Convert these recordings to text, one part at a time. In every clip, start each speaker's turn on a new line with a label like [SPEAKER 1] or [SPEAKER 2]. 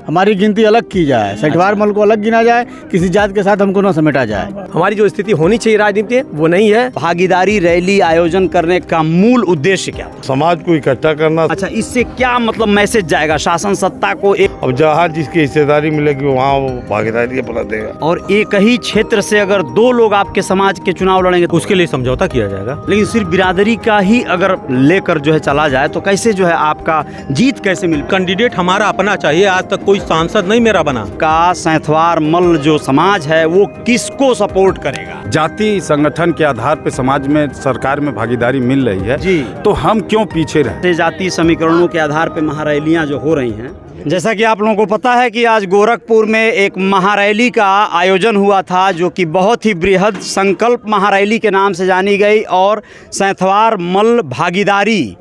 [SPEAKER 1] हमारी गिनती अलग की जाए, सैठवार मल को अलग गिना जाए, किसी जात के साथ हमको न समेटा जाए।
[SPEAKER 2] हमारी जो स्थिति होनी चाहिए राजनीति वो नहीं है।
[SPEAKER 3] भागीदारी रैली आयोजन करने का मूल उद्देश्य क्या था?
[SPEAKER 4] समाज को इकट्ठा करना।
[SPEAKER 3] अच्छा, इससे क्या मतलब मैसेज जाएगा शासन सत्ता को? एक
[SPEAKER 4] अब जहाँ जिसकी हिस्सेदारी मिलेगी वहाँ वो भागीदारी अपना देगा।
[SPEAKER 3] और एक ही क्षेत्र से अगर दो लोग आपके समाज के चुनाव लड़ेंगे तो
[SPEAKER 2] उसके लिए समझौता किया जाएगा।
[SPEAKER 3] लेकिन सिर्फ बिरादरी का ही अगर लेकर जो है चला जाए तो कैसे जो है आपका जीत कैसे मिल?
[SPEAKER 2] कैंडिडेट हमारा अपना चाहिए। आज तक कोई सांसद नहीं मेरा बना।
[SPEAKER 3] का सैंथवार मल्ल जो समाज है वो किसको सपोर्ट करेगा?
[SPEAKER 5] जाति संगठन के आधार पे समाज में सरकार में भागीदारी मिल रही है
[SPEAKER 3] जी,
[SPEAKER 5] तो हम क्यों पीछे रहे?
[SPEAKER 3] जाति समीकरणों के आधार पे महारैलियां जो हो रही हैं, जैसा कि आप लोगों को पता है कि आज गोरखपुर में एक महारैली का आयोजन हुआ था जो कि बहुत ही बृहद संकल्प महारैली के नाम से जानी गई और सैंथवार मल्ल भागीदारी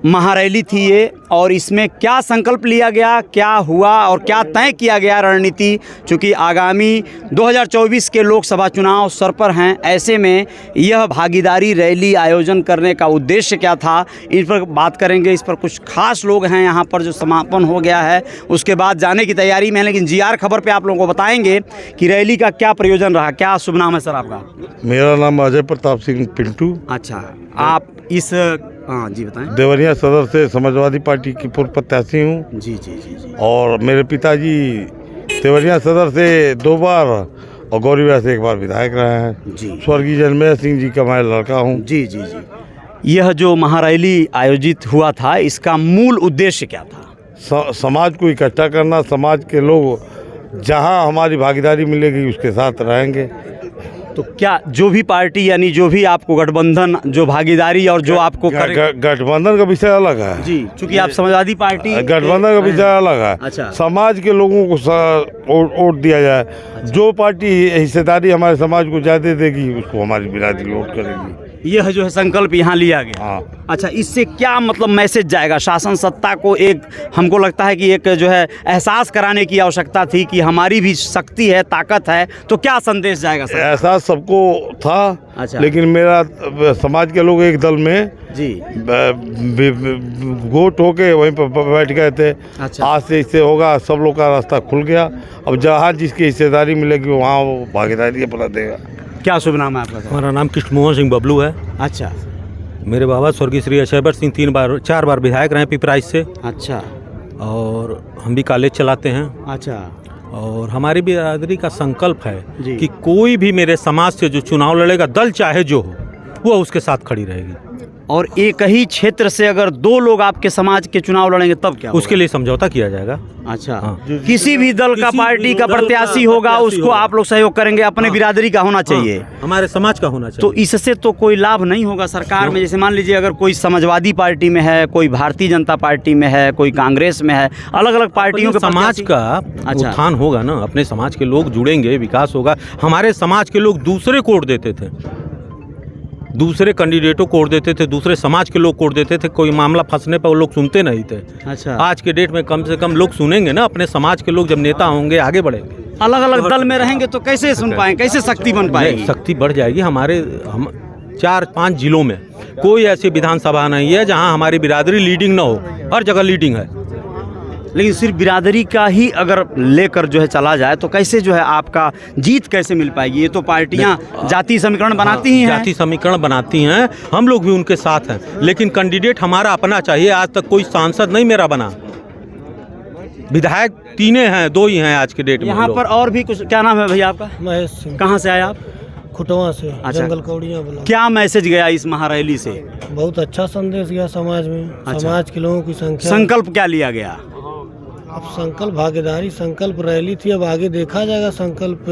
[SPEAKER 3] महारैली थी ये। और इसमें क्या संकल्प लिया गया, क्या हुआ और क्या तय किया गया रणनीति, चूँकि आगामी 2024 के लोकसभा चुनाव सर पर हैं, ऐसे में यह भागीदारी रैली आयोजन करने का उद्देश्य क्या था, इन पर बात करेंगे। इस पर कुछ खास लोग हैं यहाँ पर जो समापन हो गया है उसके बाद जाने की तैयारी में है, लेकिन जीआर खबर पे आप लोगों को बताएंगे कि रैली का क्या प्रयोजन रहा। क्या शुभ नाम है सर आपका?
[SPEAKER 4] मेरा नाम अजय प्रताप सिंह पिंटू।
[SPEAKER 3] अच्छा, आप इस हाँ जी बताएं।
[SPEAKER 4] देवरिया सदर से समाजवादी पार्टी की पूर्व प्रत्याशी हूँ।
[SPEAKER 3] जी जी जी जी।
[SPEAKER 4] और मेरे पिताजी देवरिया सदर से 2 बार और गौरीविहार से 1 बार विधायक रहे हैं।
[SPEAKER 3] जी।
[SPEAKER 4] स्वर्गीय जन्मेजय सिंह जी का मैं लड़का हूँ।
[SPEAKER 3] जी जी जी। यह जो महारैली आयोजित हुआ था इसका मूल उद्देश्य क्या था?
[SPEAKER 4] समाज को इकट्ठा करना। समाज के लोग जहाँ हमारी भागीदारी मिलेगी उसके साथ रहेंगे।
[SPEAKER 3] तो क्या जो भी पार्टी यानी जो भी आपको गठबंधन जो भागीदारी और जो आपको
[SPEAKER 4] गठबंधन का विषय अलग है
[SPEAKER 3] जी, चूंकि आप समाजवादी पार्टी
[SPEAKER 4] गठबंधन का विषय अलग है।
[SPEAKER 3] अच्छा।
[SPEAKER 4] समाज के लोगों को वोट दिया जाए। अच्छा। जो पार्टी हिस्सेदारी हमारे समाज को ज़्यादा देगी उसको हमारी बिरादरी वोट करेगी।
[SPEAKER 3] यह जो है संकल्प यहाँ लिया गया।
[SPEAKER 4] हाँ।
[SPEAKER 3] अच्छा, इससे क्या मतलब मैसेज जाएगा शासन सत्ता को? एक हमको लगता है कि एक जो है एहसास कराने की आवश्यकता थी कि हमारी भी शक्ति है, ताकत है, तो क्या संदेश जाएगा सर?
[SPEAKER 4] एहसास सबको था।
[SPEAKER 3] अच्छा।
[SPEAKER 4] लेकिन मेरा समाज के लोग एक दल में
[SPEAKER 3] जी
[SPEAKER 4] गोट होके वहीं पर बैठ गए थे।
[SPEAKER 3] अच्छा।
[SPEAKER 4] आज से इससे होगा, सब लोग का रास्ता खुल गया। अब जहाँ जिसकी हिस्सेदारी मिलेगी वहाँ वो भागीदारी अपना देगा।
[SPEAKER 3] क्या शुभ नाम है आपका सर?
[SPEAKER 2] हमारा नाम कृष्णमोहन सिंह बबलू है।
[SPEAKER 3] अच्छा।
[SPEAKER 2] मेरे बाबा स्वर्गीय श्री अशैबर सिंह 4 बार विधायक रहे पिपराइच से।
[SPEAKER 3] अच्छा।
[SPEAKER 2] और हम भी कॉलेज चलाते हैं।
[SPEAKER 3] अच्छा।
[SPEAKER 2] और हमारी बिरादरी का संकल्प है
[SPEAKER 3] जी।
[SPEAKER 2] कि कोई भी मेरे समाज से जो चुनाव लड़ेगा, दल चाहे जो हो, वो उसके साथ खड़ी रहेगी।
[SPEAKER 3] और एक ही क्षेत्र से अगर दो लोग आपके समाज के चुनाव लड़ेंगे तब क्या
[SPEAKER 2] उसके लिए समझौता किया जाएगा।
[SPEAKER 3] अच्छा।
[SPEAKER 2] हाँ।
[SPEAKER 3] किसी भी दल का पार्टी का प्रत्याशी होगा उसको आप लोग सहयोग करेंगे, अपने बिरादरी का होना चाहिए।
[SPEAKER 2] हमारे समाज का होना चाहिए।
[SPEAKER 3] तो इससे तो कोई लाभ नहीं होगा सरकार में। जैसे मान लीजिए अगर कोई समाजवादी पार्टी में है, कोई भारतीय जनता पार्टी में है, कोई कांग्रेस में है, अलग अलग पार्टियों के
[SPEAKER 2] समाज का उत्थान होगा ना, अपने समाज के लोग जुड़ेंगे, विकास होगा। हमारे समाज के लोग दूसरे को वोट देते थे, दूसरे कैंडिडेटों को वोट देते थे, दूसरे समाज के लोग को वोट देते थे। कोई मामला फंसने पर वो लोग सुनते नहीं थे।
[SPEAKER 3] अच्छा।
[SPEAKER 2] आज के डेट में कम से कम लोग सुनेंगे ना, अपने समाज के लोग जब नेता होंगे आगे बढ़ेंगे।
[SPEAKER 3] अलग अलग दल में रहेंगे तो कैसे सुन पाएंगे, कैसे शक्ति बन पाएगी?
[SPEAKER 2] शक्ति बढ़ जाएगी। हम 4-5 जिलों में कोई ऐसी विधानसभा नहीं है जहां हमारी बिरादरी लीडिंग ना हो, हर जगह लीडिंग है।
[SPEAKER 3] लेकिन सिर्फ बिरादरी का ही अगर लेकर जो है चला जाए तो कैसे जो है आपका जीत कैसे मिल पाएगी? ये तो पार्टियां जाति समीकरण बनाती ही हैं।
[SPEAKER 2] जाति समीकरण बनाती हैं, हम लोग भी उनके साथ हैं, लेकिन कैंडिडेट हमारा अपना चाहिए। आज तक कोई सांसद नहीं मेरा बना। विधायक 3 हैं, 2 ही हैं आज के डेट में।
[SPEAKER 3] यहाँ पर और भी कुछ। क्या नाम है भैया आपका?
[SPEAKER 6] महेश सिंह।
[SPEAKER 3] कहाँ से आए आप?
[SPEAKER 6] खुटवा से।
[SPEAKER 3] अच्छा।
[SPEAKER 6] जंगल कौड़ियाँ बोला।
[SPEAKER 3] क्या मैसेज गया इस महारैली से?
[SPEAKER 6] बहुत अच्छा संदेश गया समाज में।
[SPEAKER 3] अच्छा।
[SPEAKER 6] समाज के लोगों की संख्या।
[SPEAKER 3] संकल्प क्या लिया गया?
[SPEAKER 6] अब संकल्प भागीदारी संकल्प रैली थी, अब आगे देखा जाएगा। संकल्प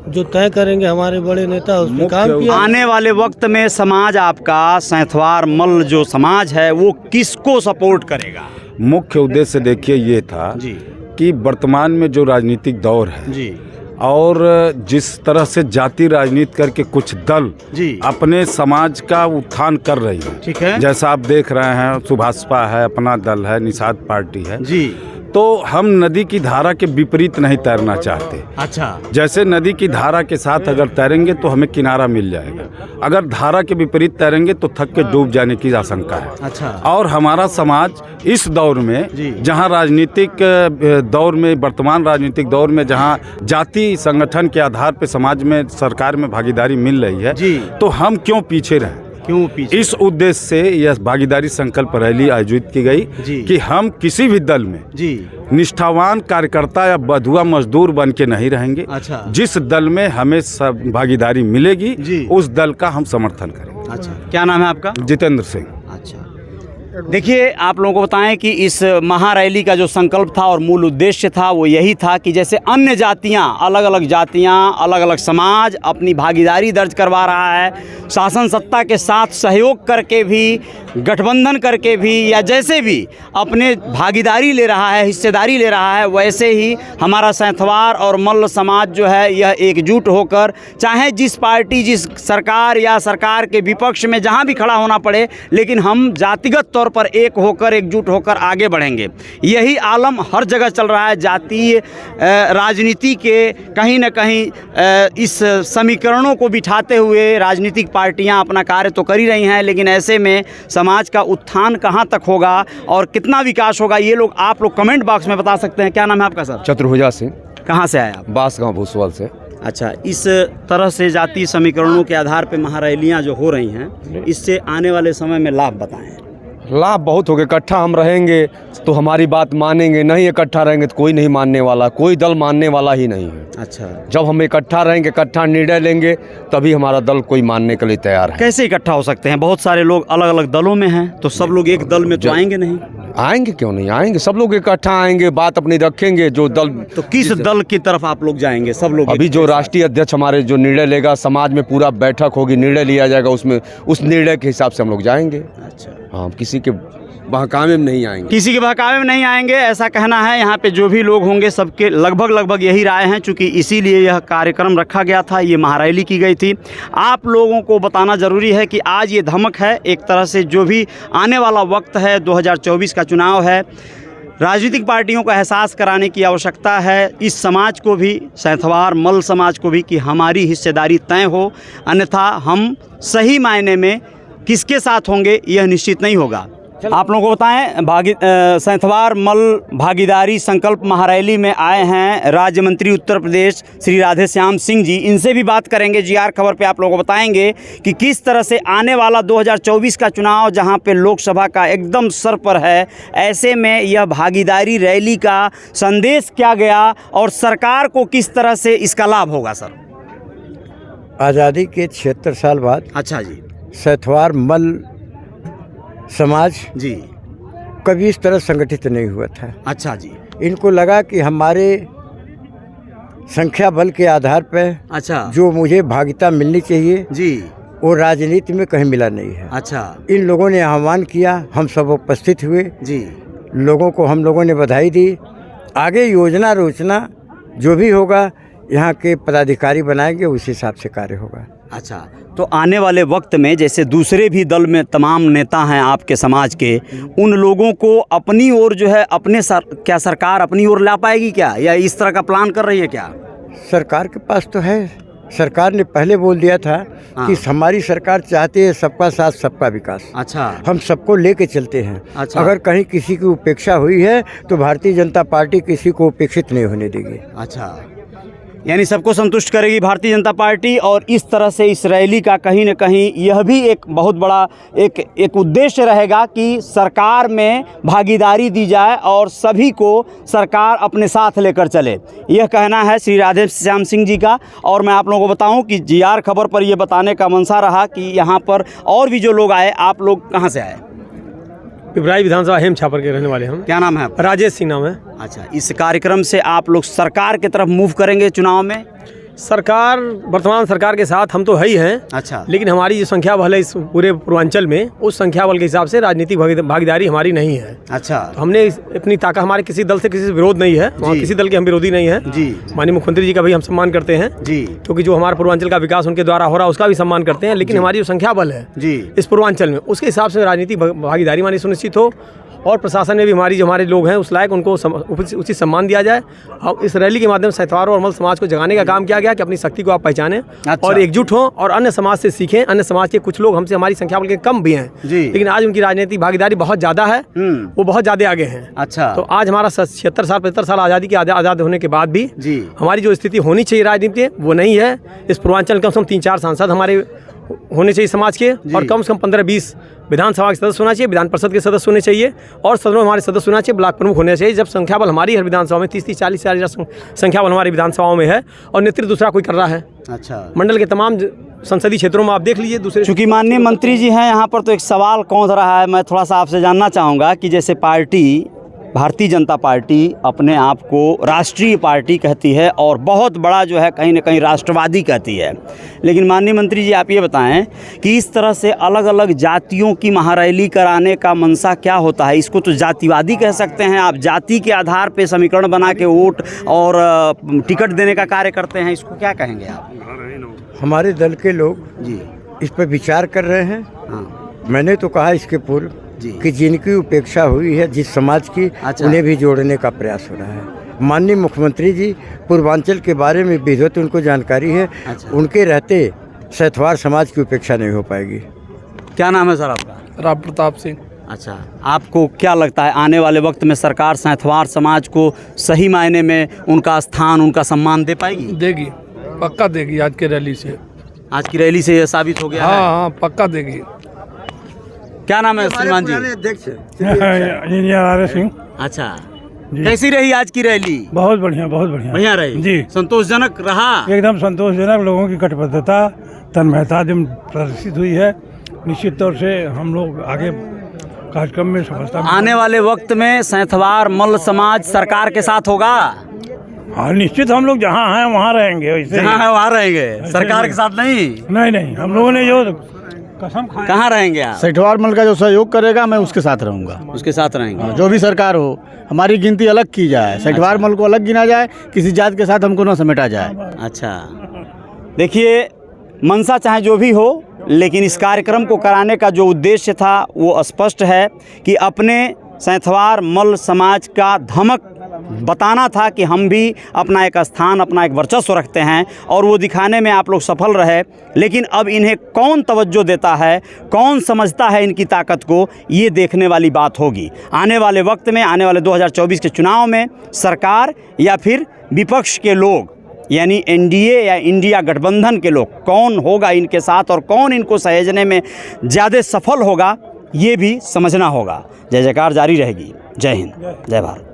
[SPEAKER 6] जो तय करेंगे हमारे बड़े नेता उस पर काम किया।
[SPEAKER 3] आने वाले वक्त में समाज आपका सैंथवार मल्ल जो समाज है वो किसको सपोर्ट करेगा?
[SPEAKER 5] मुख्य उद्देश्य देखिए ये था
[SPEAKER 3] जी
[SPEAKER 5] कि वर्तमान में जो राजनीतिक दौर है
[SPEAKER 3] जी
[SPEAKER 5] और जिस तरह से जाति राजनीति करके कुछ दल
[SPEAKER 3] जी
[SPEAKER 5] अपने समाज का उत्थान कर रही है,
[SPEAKER 3] ठीक है।
[SPEAKER 5] जैसा आप देख रहे हैं, सुभाषपा है, अपना दल है, निषाद पार्टी है
[SPEAKER 3] जी,
[SPEAKER 5] तो हम नदी की धारा के विपरीत नहीं तैरना चाहते।
[SPEAKER 3] अच्छा,
[SPEAKER 5] जैसे नदी की धारा के साथ अगर तैरेंगे तो हमें किनारा मिल जाएगा, अगर धारा के विपरीत तैरेंगे तो थक के डूब जाने की आशंका है।
[SPEAKER 3] अच्छा।
[SPEAKER 5] और हमारा समाज इस दौर में, जहां राजनीतिक दौर में, वर्तमान राजनीतिक दौर में जहां जाति संगठन के आधार पर समाज में सरकार में भागीदारी मिल रही है, तो हम क्यों पीछे रहें?
[SPEAKER 3] क्यों पीछे?
[SPEAKER 5] इस उद्देश्य से यह भागीदारी संकल्प रैली आयोजित की गई कि हम किसी भी दल में निष्ठावान कार्यकर्ता या बधुआ मजदूर बन के नहीं रहेंगे।
[SPEAKER 3] अच्छा।
[SPEAKER 5] जिस दल में हमें सब भागीदारी मिलेगी उस दल का हम समर्थन करेंगे।
[SPEAKER 3] अच्छा, क्या नाम है आपका?
[SPEAKER 5] जितेंद्र सिंह।
[SPEAKER 3] अच्छा, देखिए आप लोगों को बताएं कि इस महारैली का जो संकल्प था और मूल उद्देश्य था वो यही था कि जैसे अन्य जातियां, अलग अलग समाज अपनी भागीदारी दर्ज करवा रहा है, शासन सत्ता के साथ सहयोग करके भी, गठबंधन करके भी, या जैसे भी अपने भागीदारी ले रहा है, हिस्सेदारी ले रहा है, वैसे ही हमारा सैंथवार और मल्ल समाज जो है यह एकजुट होकर, चाहे जिस पार्टी, जिस सरकार या सरकार के विपक्ष में जहां भी खड़ा होना पड़े, लेकिन हम जातिगत तौर पर एक होकर, एकजुट होकर आगे बढ़ेंगे। यही आलम हर जगह चल रहा है। जातीय राजनीति के कहीं न कहीं इस समीकरणों को बिठाते हुए राजनीतिक पार्टियां अपना कार्य तो कर ही रही हैं, लेकिन ऐसे में समाज का उत्थान कहां तक होगा और कितना विकास होगा, ये लोग आप लोग कमेंट बॉक्स में बता सकते हैं। क्या नाम है आपका सर?
[SPEAKER 7] चतुर्भुजा सिंह।
[SPEAKER 3] कहाँ से आए आप?
[SPEAKER 7] बांसगांव भूसवाल से।
[SPEAKER 3] अच्छा, इस तरह से जातीय समीकरणों के आधार पर महारैलियां जो हो रही हैं, इससे आने वाले समय में लाभ बताएं।
[SPEAKER 7] लाभ बहुत हो गए। इकट्ठा हम रहेंगे तो हमारी बात मानेंगे, नहीं इकट्ठा रहेंगे तो कोई नहीं मानने वाला, कोई दल मानने वाला ही नहीं है।
[SPEAKER 3] अच्छा,
[SPEAKER 7] जब हम इकट्ठा रहेंगे, इकट्ठा निर्णय लेंगे, तभी हमारा दल कोई मानने के लिए तैयार है।
[SPEAKER 3] कैसे इकट्ठा हो सकते हैं? बहुत सारे लोग अलग अलग दलों में हैं, तो सब लोग एक दल में तो आएंगे नहीं?
[SPEAKER 7] आएंगे, क्यों नहीं आएंगे, सब लोग इकट्ठा आएंगे, बात अपनी रखेंगे। जो दल,
[SPEAKER 3] तो किस दल की तरफ आप लोग जाएंगे? सब लोग
[SPEAKER 7] अभी जो राष्ट्रीय अध्यक्ष हमारे जो निर्णय लेगा, समाज में पूरा बैठक होगी, निर्णय लिया जाएगा, उसमें उस निर्णय के हिसाब से हम लोग जाएंगे।
[SPEAKER 3] अच्छा,
[SPEAKER 7] हाँ, किसी के बहकावे में नहीं आएंगे।
[SPEAKER 3] किसी के बहकावे में नहीं आएंगे, ऐसा कहना है। यहाँ पे जो भी लोग होंगे सबके लगभग यही राय हैं, चूँकि इसीलिए यह कार्यक्रम रखा गया था, ये महारैली की गई थी। आप लोगों को बताना ज़रूरी है कि आज ये धमक है एक तरह से, जो भी आने वाला वक्त है, 2024 का चुनाव है, राजनीतिक पार्टियों को एहसास कराने की आवश्यकता है, इस समाज को भी, सैंथवार मल्ल समाज को भी, कि हमारी हिस्सेदारी तय हो, अन्यथा हम सही मायने में किसके साथ होंगे यह निश्चित नहीं होगा। आप लोगों को बताएं, सैंथवार मल्ल भागीदारी संकल्प महारैली में आए हैं राज्य मंत्री उत्तर प्रदेश श्री राधेश्याम सिंह जी। इनसे भी बात करेंगे। जीआर खबर पे आप लोगों को बताएंगे कि किस तरह से आने वाला 2024 का चुनाव, जहां पे लोकसभा का एकदम सर पर है, ऐसे में यह भागीदारी रैली का संदेश क्या गया और सरकार को किस तरह से इसका लाभ होगा। सर,
[SPEAKER 8] आज़ादी के 76 साल बाद,
[SPEAKER 3] अच्छा जी,
[SPEAKER 8] सैंथवार मल्ल समाज
[SPEAKER 3] जी
[SPEAKER 8] कभी इस तरह संगठित नहीं हुआ था।
[SPEAKER 3] अच्छा जी,
[SPEAKER 8] इनको लगा कि हमारे संख्या बल के आधार पर
[SPEAKER 3] अच्छा
[SPEAKER 8] जो मुझे भागीदारी मिलनी चाहिए
[SPEAKER 3] जी,
[SPEAKER 8] वो राजनीति में कहीं मिला नहीं है।
[SPEAKER 3] अच्छा,
[SPEAKER 8] इन लोगों ने आह्वान किया, हम सब उपस्थित हुए
[SPEAKER 3] जी,
[SPEAKER 8] लोगों को हम लोगों ने बधाई दी। आगे योजना रोचना जो भी होगा यहाँ के पदाधिकारी बनाएंगे, उस हिसाब से कार्य होगा।
[SPEAKER 3] अच्छा, तो आने वाले वक्त में जैसे दूसरे भी दल में तमाम नेता हैं आपके समाज के, उन लोगों को अपनी ओर जो है अपने क्या सरकार अपनी ओर ला पाएगी क्या, या इस तरह का प्लान कर रही है क्या?
[SPEAKER 8] सरकार के पास तो है। सरकार ने पहले बोल दिया था कि हमारी सरकार चाहती है सबका साथ सबका विकास।
[SPEAKER 3] अच्छा,
[SPEAKER 8] हम सबको लेके चलते हैं।
[SPEAKER 3] अच्छा,
[SPEAKER 8] अगर कहीं किसी की उपेक्षा हुई है तो भारतीय जनता पार्टी किसी को उपेक्षित नहीं होने देगी।
[SPEAKER 3] अच्छा, यानी सबको संतुष्ट करेगी भारतीय जनता पार्टी। और इस तरह से इस रैली का कहीं न कहीं यह भी एक बहुत बड़ा एक उद्देश्य रहेगा कि सरकार में भागीदारी दी जाए और सभी को सरकार अपने साथ लेकर चले। यह कहना है श्री राधेश्याम सिंह जी का। और मैं आप लोगों को बताऊं कि जीआर खबर पर यह बताने का मंशा रहा कि यहाँ पर और भी जो लोग आए। आप लोग कहाँ से आए?
[SPEAKER 9] पिपराई विधानसभा हेम छापर के रहने वाले हम।
[SPEAKER 3] क्या नाम है आपका?
[SPEAKER 9] राजेश सिंह नाम है।
[SPEAKER 3] अच्छा, इस कार्यक्रम से आप लोग सरकार की तरफ मूव करेंगे चुनाव में?
[SPEAKER 9] सरकार, वर्तमान सरकार के साथ हम तो है ही हैं।
[SPEAKER 3] अच्छा,
[SPEAKER 9] लेकिन हमारी जो संख्या बल है इस पूरे पूर्वांचल में, उस संख्या बल के हिसाब से राजनीतिक भागीदारी हमारी नहीं है।
[SPEAKER 3] अच्छा,
[SPEAKER 9] तो हमने अपनी ताकत, हमारे किसी दल से किसी से विरोध नहीं है, किसी दल के हम विरोधी नहीं है
[SPEAKER 3] जी।
[SPEAKER 9] माननीय मुख्यमंत्री जी का भी हम सम्मान करते हैं
[SPEAKER 3] जी,
[SPEAKER 9] क्योंकि जो हमारे पूर्वांचल का विकास उनके द्वारा हो रहा है उसका भी सम्मान करते हैं। लेकिन हमारी जो संख्या बल है
[SPEAKER 3] जी
[SPEAKER 9] इस पूर्वांचल में, उसके हिसाब से राजनीतिक भागीदारी हमारी सुनिश्चित हो और प्रशासन में भी हमारी जो हमारे लोग हैं उस लायक उनको उचित सम्मान दिया जाए। और इस रैली के माध्यम से सैंथवारों और मल्ल समाज को जगाने का काम किया गया कि अपनी शक्ति को आप पहचानें और एकजुट हों और अन्य समाज से सीखें। अन्य समाज के कुछ लोग हमसे हमारी संख्या बल्कि कम भी हैं, लेकिन आज उनकी राजनीतिक भागीदारी बहुत ज़्यादा है, वो बहुत ज़्यादा आगे हैं।
[SPEAKER 3] अच्छा,
[SPEAKER 9] तो आज हमारा 76 साल 75 साल आज़ादी के आज़ाद होने के बाद भी हमारी जो स्थिति होनी चाहिए राजनीति वो नहीं है। इस पूर्वांचल कम से कम 3-4 सांसद हमारे होने चाहिए समाज के, और कम से कम 15-20 विधानसभा के सदस्य होना चाहिए, विधान परिषद के सदस्य होने चाहिए, और सदनों में हमारे सदस्य होना चाहिए, ब्लॉक प्रमुख होने चाहिए। जब संख्या बल हमारी हर विधानसभा में 30-40 संख्या बल हमारी विधानसभाओं में है और नेतृत्व दूसरा कोई कर रहा है।
[SPEAKER 3] अच्छा,
[SPEAKER 9] मंडल के तमाम संसदीय क्षेत्रों में आप देख लीजिए दूसरे।
[SPEAKER 3] चूँकि माननीय मंत्री जी हैं यहाँ पर, तो एक सवाल कौंध रहा है, मैं थोड़ा सा आपसे जानना चाहूँगा कि जैसे पार्टी भारतीय जनता पार्टी अपने आप को राष्ट्रीय पार्टी कहती है और बहुत बड़ा जो है कहीं ना कहीं राष्ट्रवादी कहती है, लेकिन माननीय मंत्री जी आप ये बताएं कि इस तरह से अलग अलग जातियों की महारैली कराने का मंशा क्या होता है? इसको तो जातिवादी कह सकते हैं आप, जाति के आधार पे समीकरण बना के वोट और टिकट देने का कार्य करते हैं, इसको क्या कहेंगे आप?
[SPEAKER 8] हमारे दल के लोग जी इस पर विचार कर रहे हैं। हाँ, मैंने तो कहा इसके पूर्व कि जिनकी उपेक्षा हुई है जिस समाज की, उन्हें भी जोड़ने का प्रयास हो रहा है। माननीय मुख्यमंत्री जी पूर्वांचल के बारे में विधिवत उनको जानकारी है। उनके रहते सैंथवार समाज की उपेक्षा नहीं हो पाएगी।
[SPEAKER 3] क्या नाम है सर आपका?
[SPEAKER 10] राम प्रताप सिंह।
[SPEAKER 3] अच्छा, आपको क्या लगता है आने वाले वक्त में सरकार सैंथवार समाज को सही मायने में उनका स्थान, उनका सम्मान दे पाएगी?
[SPEAKER 10] देगी, पक्का देगी। आज की रैली से,
[SPEAKER 3] आज की रैली से यह साबित हो गया है।
[SPEAKER 10] हाँ, पक्का देगी।
[SPEAKER 3] क्या नाम है श्रीमान जी?
[SPEAKER 11] Engineer are Singh.
[SPEAKER 3] अच्छा, कैसी रही आज की रैली?
[SPEAKER 11] बहुत बढ़िया, बहुत बढ़िया,
[SPEAKER 3] बढ़िया रही जी, संतोषजनक रहा,
[SPEAKER 11] एकदम संतोषजनक। लोगों की कटिबद्धता, तन्मयता जो प्रदर्शित हुई है, निश्चित तौर से हम लोग आगे कार्यक्रम में सफलता।
[SPEAKER 3] आने वाले वक्त में सैंथवार मल्ल समाज सरकार के साथ होगा?
[SPEAKER 11] हाँ, निश्चित हम लोग जहाँ हैं वहाँ रहेंगे।
[SPEAKER 3] जहाँ है वहाँ रहेंगे, सरकार के साथ नहीं?
[SPEAKER 11] नहीं, हम लोगों ने जो कसम खाई।
[SPEAKER 3] कहाँ रहेंगे आप?
[SPEAKER 1] सैंथवार मल्ल का जो सहयोग करेगा मैं उसके साथ रहूँगा।
[SPEAKER 3] उसके साथ रहेंगे,
[SPEAKER 1] जो भी सरकार हो। हमारी गिनती अलग की जाए, सैंथवार मल्ल को अलग गिना जाए, किसी जात के साथ हमको ना समेटा जाए।
[SPEAKER 3] अच्छा, देखिए मंशा चाहे जो भी हो, लेकिन इस कार्यक्रम को कराने का जो उद्देश्य था वो स्पष्ट है कि अपने सैंथवार मल्ल समाज का धमक बताना था कि हम भी अपना एक स्थान, अपना एक वर्चस्व रखते हैं, और वो दिखाने में आप लोग सफल रहे। लेकिन अब इन्हें कौन तवज्जो देता है, कौन समझता है इनकी ताकत को, ये देखने वाली बात होगी। आने वाले वक्त में, आने वाले 2024 के चुनाव में सरकार या फिर विपक्ष के लोग यानी एनडीए या इंडिया गठबंधन के लोग, कौन होगा इनके साथ और कौन इनको सहेजने में ज़्यादा सफल होगा, ये भी समझना होगा। जय जयकार जारी रहेगी। जय हिंद, जय भारत।